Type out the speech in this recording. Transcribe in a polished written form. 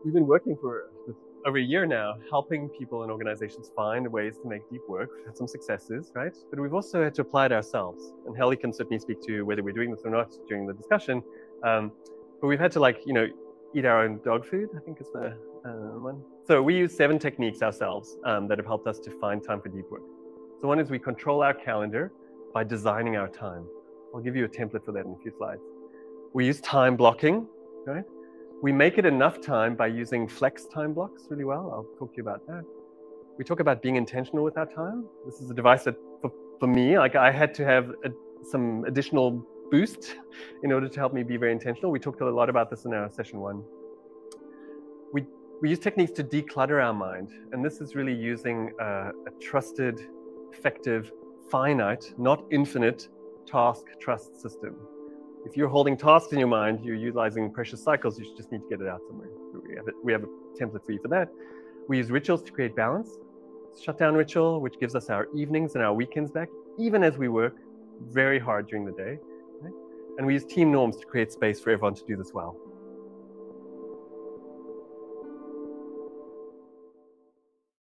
we've been working for over a year now, helping people and organizations find ways to make deep work. We've had some successes, right? But we've also had to apply it ourselves. And Helly can certainly speak to whether we're doing this or not during the discussion. But we've had to eat our own dog food, I think is the one. So we use 7 techniques ourselves that have helped us to find time for deep work. So one is we control our calendar by designing our time. I'll give you a template for that in a few slides. We use time blocking, right? We make it enough time by using flex time blocks really well. I'll talk to you about that. We talk about being intentional with our time. This is a device that, for me, I had to have some additional boost in order to help me be very intentional. We talked a lot about this in our session 1. We use techniques to declutter our mind, and this is really using a trusted, effective, finite, not infinite, task trust system. If you're holding tasks in your mind, you're utilizing precious cycles, you just need to get it out somewhere. We have a template for you for that. We use rituals to create balance. Shutdown ritual, which gives us our evenings and our weekends back, even as we work very hard during the day. Right? And we use team norms to create space for everyone to do this well.